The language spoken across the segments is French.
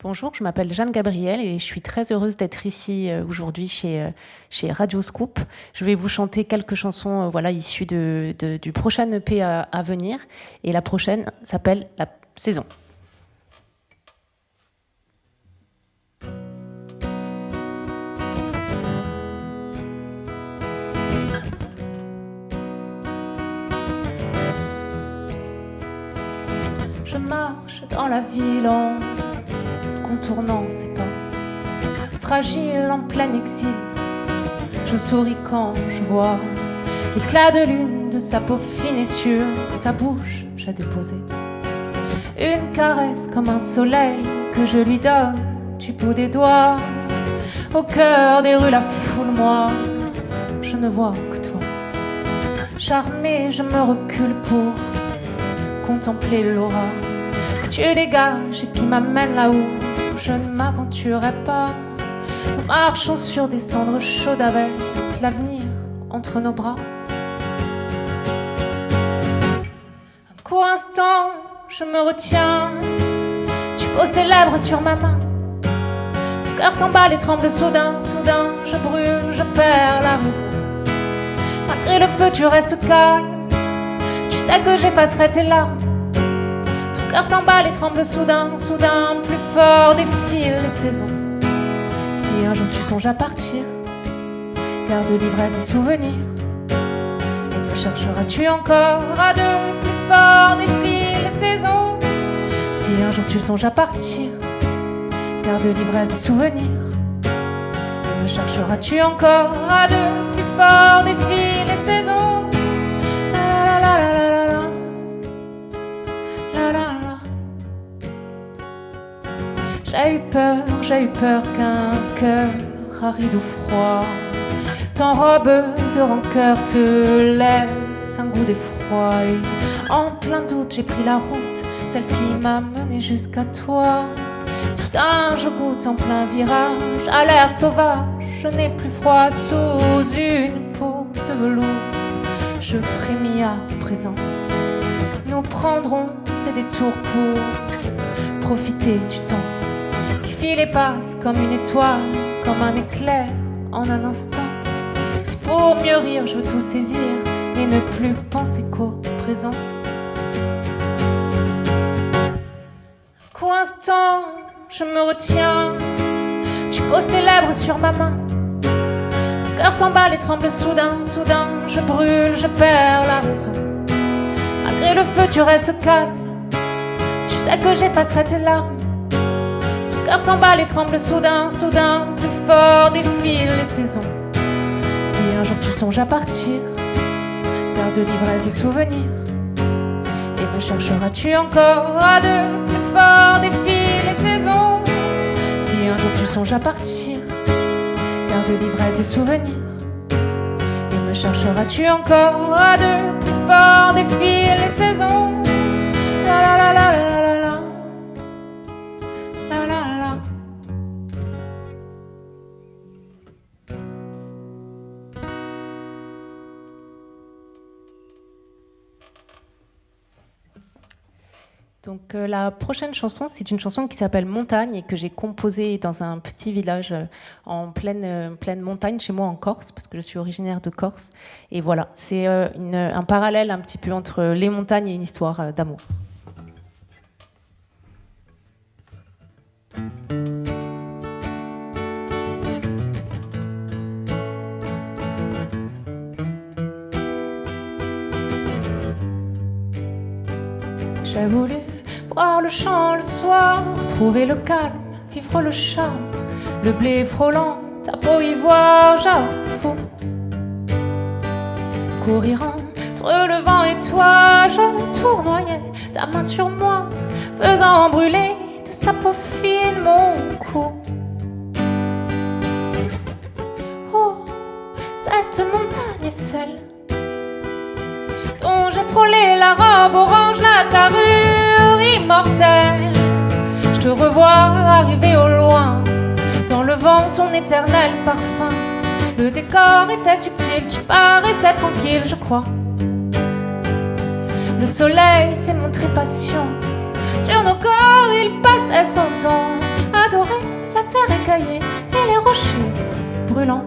Bonjour, je m'appelle Jeanne Gabriel et je suis très heureuse d'être ici aujourd'hui chez Radio Scoop. Je vais vous chanter quelques chansons issues du prochain EP à venir. Et la prochaine s'appelle La Saison. Je marche dans la ville en contournant ses pas, fragile en plein exil. Je souris quand je vois l'éclat de lune de sa peau fine et sur sa bouche. J'ai déposé une caresse comme un soleil que je lui donne du bout des doigts. Au cœur des rues, la foule, moi, je ne vois que toi. Charmée, je me recule pour contempler l'aura que tu dégages et qui m'amène là où je ne m'aventurerai pas. Nous marchons sur des cendres chaudes avec l'avenir entre nos bras. Un court instant, je me retiens. Tu poses tes lèvres sur ma main. Mon cœur s'emballe et tremble soudain, soudain. Je brûle, je perds la raison. Malgré le feu, tu restes calme. Tu sais que j'effacerai tes larmes. Ton cœur s'emballe et tremble soudain, soudain. Plus fort défilent les saisons. Si un jour tu songes à partir, garde l'ivresse des souvenirs. Et me chercheras-tu encore à deux? Plus fort défilent les saisons. Si un jour tu songes à partir, garde l'ivresse des souvenirs. Et me chercheras-tu encore à deux? Plus fort défilent les saisons. La la la la la la. La la la. J'ai eu peur qu'un cœur aride ou froid t'enrobe de rancœur, te laisse un goût d'effroi. Et en plein doute, j'ai pris la route, celle qui m'a mené jusqu'à toi. Soudain, je goûte en plein virage à l'air sauvage. Je n'ai plus froid sous une peau de velours. Je frémis à présent. Nous prendrons des détours pour profiter du temps qui file et passe comme une étoile, comme un éclair en un instant. Si pour mieux rire, je veux tout saisir et ne plus penser qu'au présent. Un court instant, je me retiens. Tu poses tes lèvres sur ma main. Mon cœur s'emballe et tremble soudain, soudain. Je brûle, je perds la raison. Malgré le feu, tu restes calme. Tu sais que j'effacerai tes larmes. Ton cœur s'emballe et tremble soudain, soudain. Plus fort défilent les saisons. Si un jour tu songes à partir, garde l'ivresse des souvenirs. Et me chercheras-tu encore à deux? Plus fort défilent les saisons. Si un jour tu songes à partir, garde l'ivresse des souvenirs. Et me chercheras-tu encore à deux? Plus fort défilent les saisons. La la la la la la la. La la la. Donc la prochaine chanson, c'est une chanson qui s'appelle Montagne et que j'ai composée dans un petit village en pleine montagne chez moi en Corse, parce que je suis originaire de Corse. Et voilà, c'est un parallèle un petit peu entre les montagnes et une histoire d'amour. J'ai voulu voir le champ le soir, trouver le calme, vivre le charme, le blé frôlant, ta peau ivoire, j'avoue. Courir entre le vent et toi, je tournoyais ta main sur moi, faisant brûler de sa peau fine mon cou. Oh, cette montagne est celle dont j'ai frôlé la robe orange, la carrure immortelle. Je te revois arriver au loin, dans le vent ton éternel parfum. Le décor était subtil, tu paraissais tranquille, je crois. Le soleil s'est montré patient sur nos corps corps il passait son temps, adorait la terre écaillée et les rochers brûlants.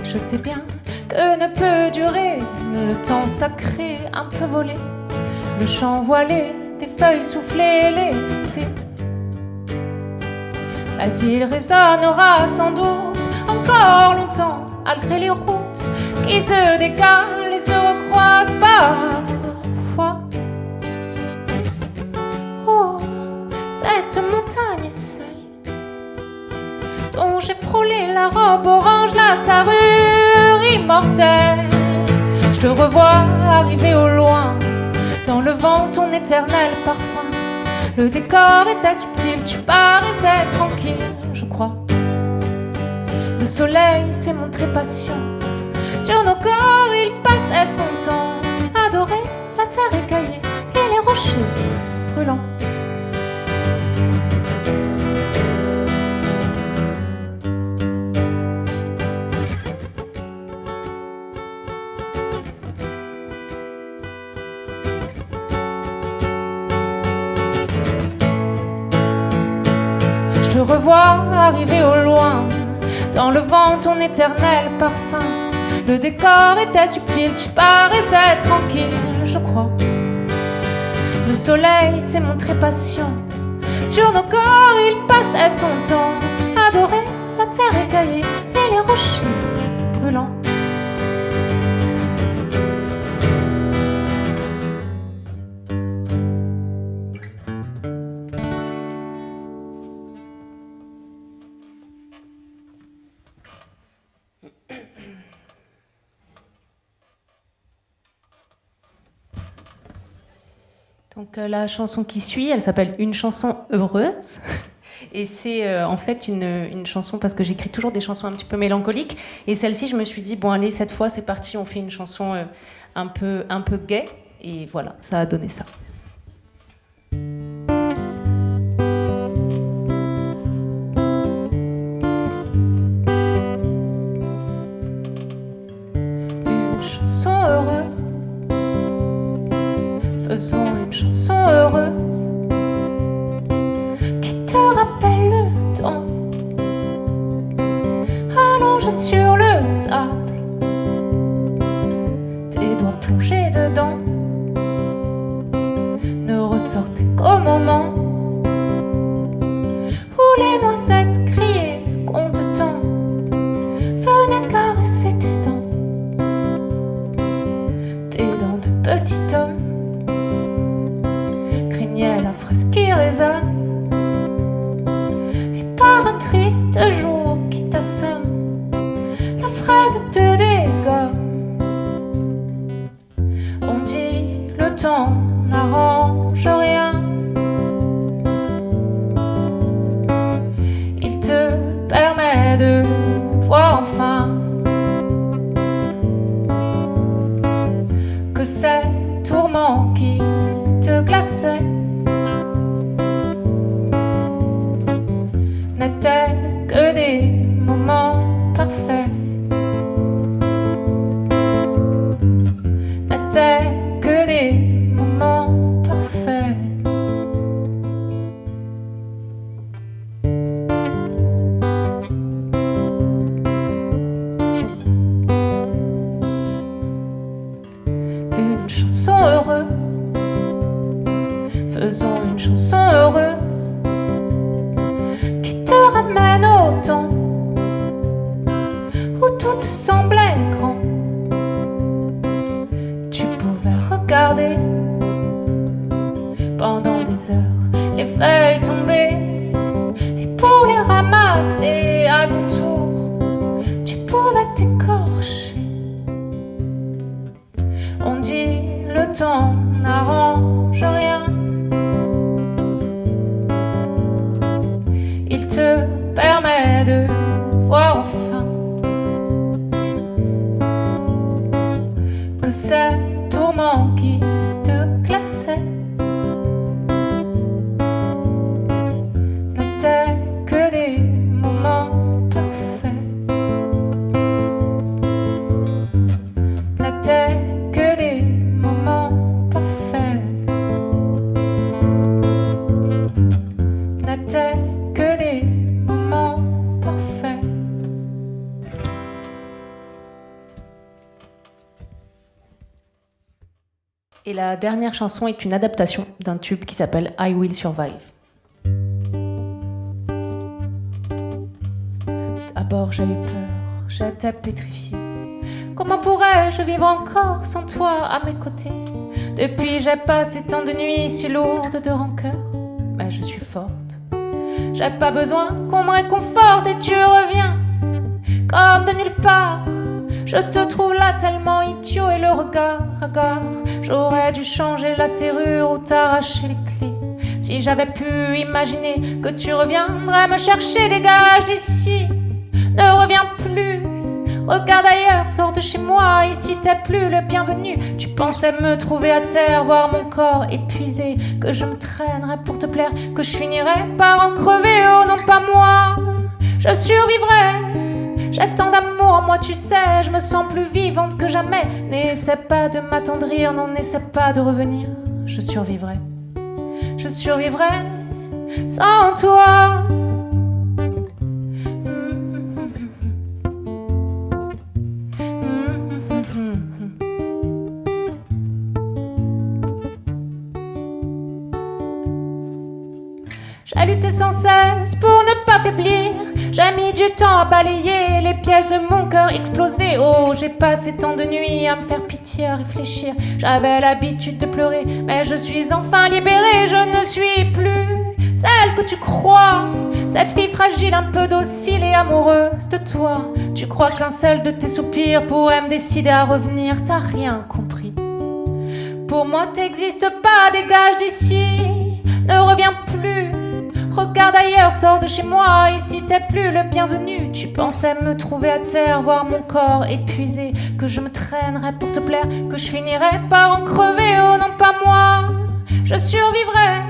Je sais bien que ne peut durer le temps sacré un peu volé, le chant voilé des feuilles soufflées l'été. Mais il résonnera sans doute encore longtemps, malgré les routes qui se décalent et se recroisent parfois. Oh, cette montagne est celle dont j'ai frôlé la robe orange, la carrure immortelle. Je te revois arriver au loin, dans le vent ton éternel parfum. Le décor était subtil, tu paraissais tranquille, je crois. Le soleil s'est montré patient, sur nos corps il passait son temps, adorait la terre écaillée et les rochers brûlants. Je te revois arriver au loin, dans le vent ton éternel parfum. Le décor était subtil, tu paraissais tranquille, je crois. Le soleil s'est montré patient, sur nos corps il passait son temps, adorait la terre écaillée et les rochers brûlants. Donc la chanson qui suit, elle s'appelle Une chanson heureuse. Et c'est en fait une chanson, parce que j'écris toujours des chansons un petit peu mélancoliques. Et celle-ci, je me suis dit, bon allez, cette fois c'est parti, on fait une chanson un peu gaie. Et voilà, ça a donné ça. Une chanson heureuse, faisons une chanson heureuse qui te rappelle le temps. Allonge sur le sable, tes doigts plongés dedans, ne ressortez qu'au moment où les noisettes criaient contre-temps. Venez caresser tes dents de petit homme. La fraise qui résonne, et par un triste jour qui t'assomme, la fraise te dégomme. On dit le temps n'arrange rien, il te permet de voir enfin que ces tourments qui te glaçaient n'étaient que des moments parfaits, n'étaient que des moments parfaits. Une chanson heureuse, faisons une chanson heureuse te ramène au temps où tout te semblait grand. Tu pouvais regarder pendant des heures les feuilles tomber, et pour les ramasser à ton tour, tu pouvais t'écorcher. On dit le temps n'arrange rien, il te permet de voir enfin que ces tourments qui te glaçaient n'étaient que des moments parfaits, n'étaient Et la dernière chanson est une adaptation d'un tube qui s'appelle I Will Survive. D'abord j'ai eu peur, j'étais pétrifiée. Comment pourrais-je vivre encore sans toi à mes côtés? Depuis j'ai passé tant de nuits si lourdes de rancœur. Mais je suis forte, j'ai pas besoin qu'on me réconforte. Et tu reviens comme de nulle part. Je te trouve là tellement idiot. Et le regard, j'aurais dû changer la serrure ou t'arracher les clés. Si j'avais pu imaginer que tu reviendrais me chercher, dégage d'ici, ne reviens plus. Regarde ailleurs, sors de chez moi, ici t'es plus le bienvenu. Tu pensais me trouver à terre, voir mon corps épuisé, que je me traînerais pour te plaire, que je finirais par en crever. Oh non, pas moi, je survivrai. J'ai tant d'amour en moi, tu sais, je me sens plus vivante que jamais. N'essaie pas de m'attendrir, non, n'essaie pas de revenir. Je survivrai sans toi. J'ai lutté sans cesse pour ne pas faiblir. J'ai mis du temps à balayer les pièces de mon cœur explosé. Oh, j'ai passé tant de nuits à me faire pitié, à réfléchir. J'avais l'habitude de pleurer, mais je suis enfin libérée. Je ne suis plus celle que tu crois, cette fille fragile, un peu docile et amoureuse de toi. Tu crois qu'un seul de tes soupirs pourrait me décider à revenir. T'as rien compris. Pour moi t'existes pas, dégage d'ici, ne reviens plus. Regarde ailleurs, sors de chez moi, ici t'es plus le bienvenu. Tu pensais me trouver à terre, voir mon corps épuisé, que je me traînerais pour te plaire, que je finirais par en crever. Oh non, pas moi, je survivrai.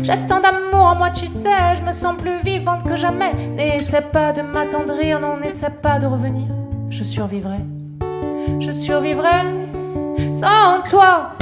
J'ai tant d'amour en moi, tu sais, je me sens plus vivante que jamais. N'essaie pas de m'attendrir, non, n'essaie pas de revenir. Je survivrai sans toi.